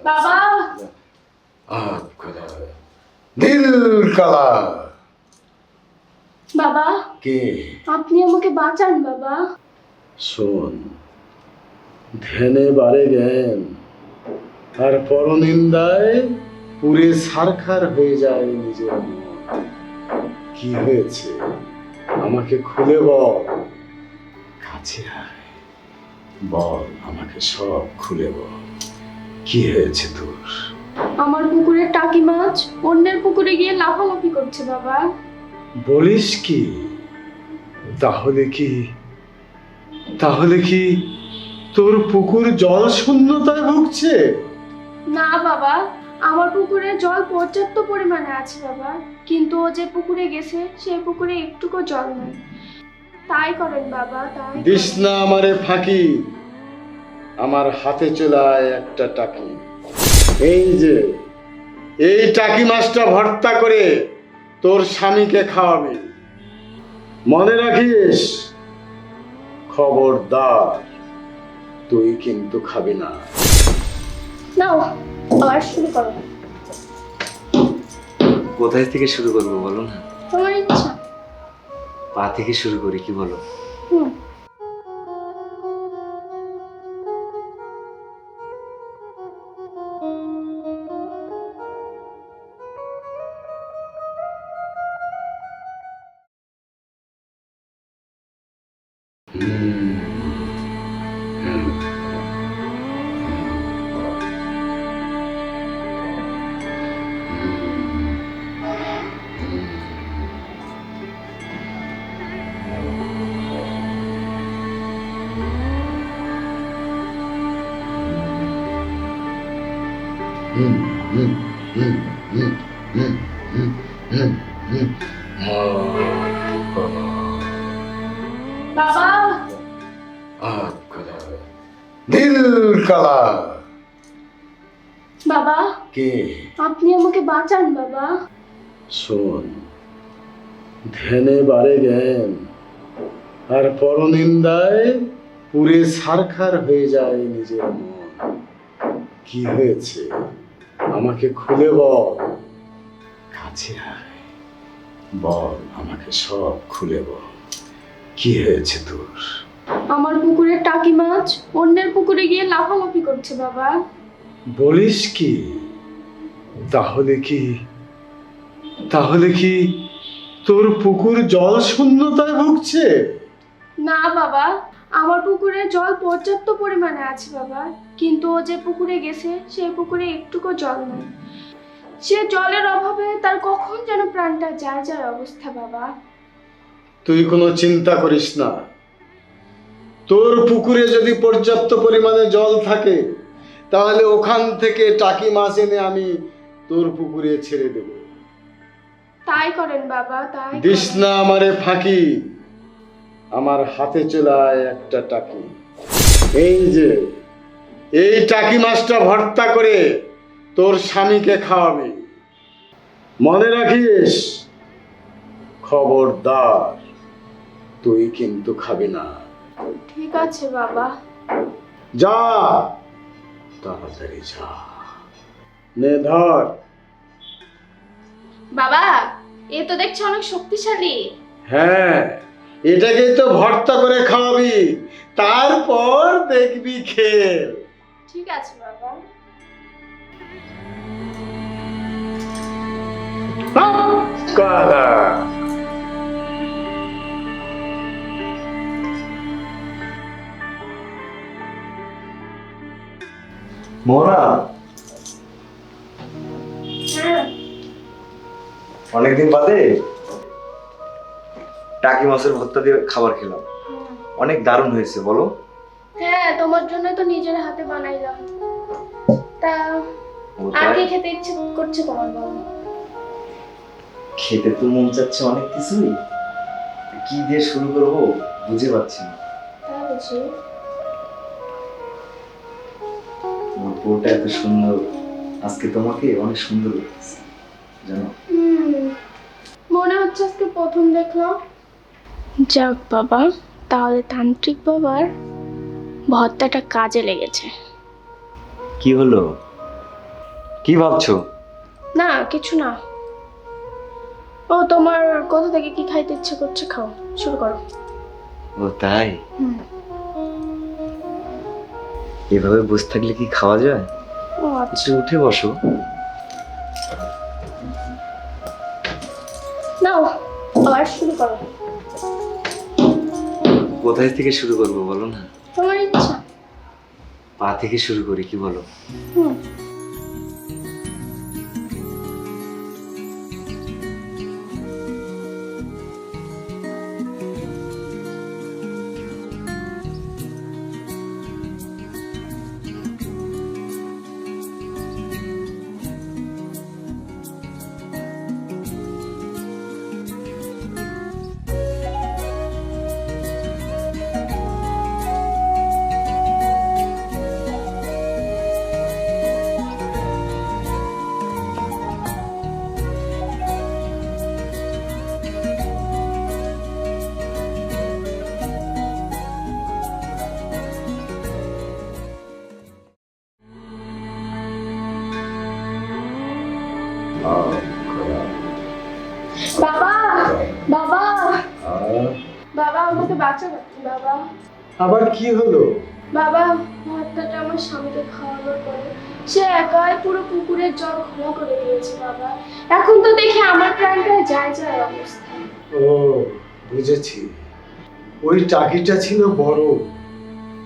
বাবা নীল কালা বাবা কে? আপনি আমাকে বাঁচান বাবা। শোন, ধ্যানে বাড়ে জ্ঞান আর পরনিন্দায় পুরে সারখার হয়ে যায় নিজের মন। কি হয়েছে আমাকে খুলে বল, কাছে আয়, বল আমাকে সব খুলে বল। কি হয়েছে তোর? আমার পুকুরের টাকি মাছ অন্যের পুকুরে গিয়ে লাফালাফি করছে বাবা। বলিস কি? তাহলে কি তাহলে কি তোর পুকুর জল শূন্যতায় ভুগছে? না বাবা, আমার পুকুরে জল পর্যাপ্ত পরিমাণে আছে বাবা, কিন্তু ও যে পুকুরে গেছে সেই পুকুরে একটুকু জল নেই। তাই করেন বাবা, তাই দিস না আমারে ফাঁকি, আমার হাতে চলায় একটা টাকি। এই যে এই টাকি মাছটা ভর্তা করে তোর স্বামীকে খাওয়াবি। মনে রাখিস, খবরদার তুই কিন্তু খাবি না। নাও আবার শুরু করো। কোথায় থেকে শুরু করবো বলো না? তোমার ইচ্ছা। পা থেকে শুরু করি, কি বলো? হুম। বাবা নীল কালা বাবা কে? আপনি আমাকে বাঁচান বাবা। শোন, ধ্যানে বাড়ে জ্ঞান আর পরনিন্দায় পুরে সারখার হয়ে যায় নিজের মন। কি হয়েছে আমাকে খুলে বল, কাছে আয়, বল আমাকে সব খুলে বল। কি হয়েছে তোর? আমার পুকুরের টাকি মাছ অন্যের পুকুরে গিয়ে লাফালাফি করছে বাবা। বলিস কি? তাহলে কি তোর পুকুর জল শূন্যতায় ভুগছে? না বাবা, আমার পুকুরে জল পর্যাপ্ত পরিমাণে আছে বাবা, কিন্তু ও যে পুকুরে গেছে সেই পুকুরে একটুকু জল নেই। সে জলের অভাবে তার কখন যেন প্রাণটা যায় যায় অবস্থা বাবা। তুই কোনো চিন্তা করিস না, তোর পুকুরে যদি পর্যাপ্ত পরিমাণে জল থাকে তাহলে ওখান থেকে টাকি মাছ এনে আমি তোর পুকুরে ছেড়ে দেব। তাই করেন বাবা, তাই দিস করেন। না আমারে ফাঁকি, আমার হাতে চলায় একটা টাকি। এই যে এই টাকি মাছটা ভর্তা করে তোর স্বামীকে খাওয়াবি। মনে রাখিস, খবরদার তুই কিন্তু খাবি না। ঠিক আছে বাবা। যা, তাড়াতাড়ি যা। নে ধর। বাবা এ তো দেখছি অনেক শক্তিশালী। হ্যাঁ, এটাকেই তো ভর্তা করে খাওয়াবি, তারপর দেখবি খেল। ঠিক আছে বাবা। কালা মোনা, হ্যাঁ অনেকদিন বাদে টাকি মাছের ভর্তা দিয়ে খাবার খেলাম, অনেক দারুণ হয়েছে বলো? হ্যাঁ, তোমার জন্য তো নিজের হাতে বানাইলাম। তা ও আর তাই? কি খেতে ইচ্ছে করছে তোমার বাবা? খেতে তো মন চাচ্ছে অনেক কিছুই, কি দিয়ে শুরু করবো বুঝে পাচ্ছি না। তা বুঝি। তোমার বউটা এত সুন্দর, আজকে তোমাকে অনেক সুন্দর লাগছে জানো। মনে হচ্ছে আজকে প্রথম দেখলাম। যাক বাবা, তাহলে তান্ত্রিক বাবার ভর্তাটা কাজে লেগেছে। কি হলো? কি ভাবছো? না কিছু না। ও তোমার কোথা থেকে কি খাইতে ইচ্ছে করছে, খাও, শুরু করো। ও তাই? হুম। এভাবে বসে থাকলে কি খাওয়া যায়? ও আচ্ছা। একটু উঠে বসো। নাও আবার শুরু করো। কোথায় থেকে শুরু করবো বলো না? তোমার ইচ্ছা। পা থেকে শুরু করি, কি বলো? হুম। বাবা, বাবা, বাবা আমাকে বাঁচাও বাবা। আবার কি হলো? বাবা, ভাতটা আমার স্বামীকে খাওয়ানোর পরে সে একাই পুরো পুকুরের জল ঘোলা করে দিয়েছে বাবা। এখন তো দেখে আমার প্রাণটা যায় যায় অবস্থা। ও বুঝেছি, ওই টাকিটা ছিল বড়,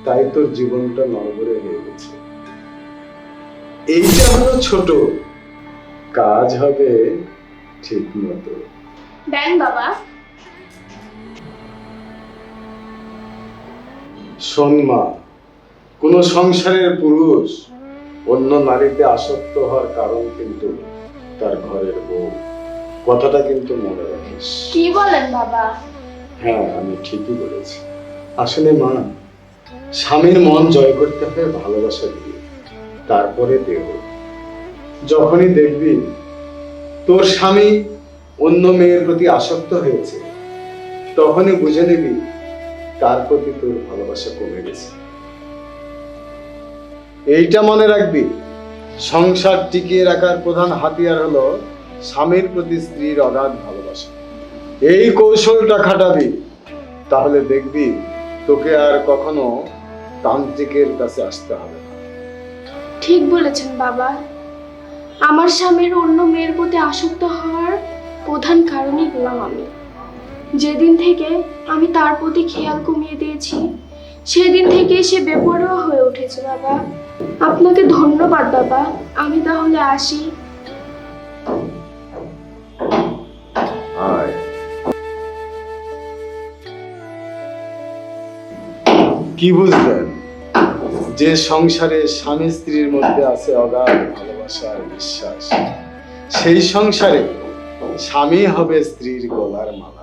তাই তোর জীবনটা নড়বড়ে হয়ে গেছে। এইটা হলো ছোট, কাজ হবে ঠিক মতো। দেন বাবা। শোন মা, কোন সংসারের পুরুষ অন্য নারীতে আসক্ত হওয়ার কারণ কিন্তু তার ঘরের বউ। কথাটা কিন্তু মনে রাখিস। কি বলেন বাবা? হ্যাঁ, আমি ঠিকই বলেছি। আসলে মা, স্বামীর মন জয় করতে হয় ভালোবাসা দিয়ে, তারপরে দেহ। যখনই দেখবি তোর স্বামী অন্য মেয়ের প্রতি আসক্ত হয়েছে, তখনই বুঝে নিবি তার প্রতি তোর ভালোবাসা কমে গেছে। এইটা মনে রাখবি, সংসার টিকিয়ে রাখার প্রধান হাতিয়ার হলো স্বামীর প্রতি স্ত্রীর অগাধ ভালোবাসা। এই কৌশলটা খাটাবি, তাহলে দেখবি তোকে আর কখনো তান্ত্রিকের কাছে আসতে হবে না। ঠিক বলেছেন বাবা। আমার স্বামীর অন্য মেয়ের প্রতি আসক্ত হওয়ার প্রধান কারণই হলাম আমি। যেদিন থেকে আমি তার প্রতি খেয়াল কমিয়ে দিয়েছি, সেদিন থেকে সে বেপরোয়া হয়ে উঠেছে বাবা। আপনাকে ধন্যবাদ বাবা। আমি তাহলে আসি। আয়। কি বুঝলেন? যে সংসারে স্বামী স্ত্রীর মধ্যে আছে অগাধ ভালোবাসা আর বিশ্বাস, সেই সংসারে স্বামী হবে স্ত্রীর গলার মালা।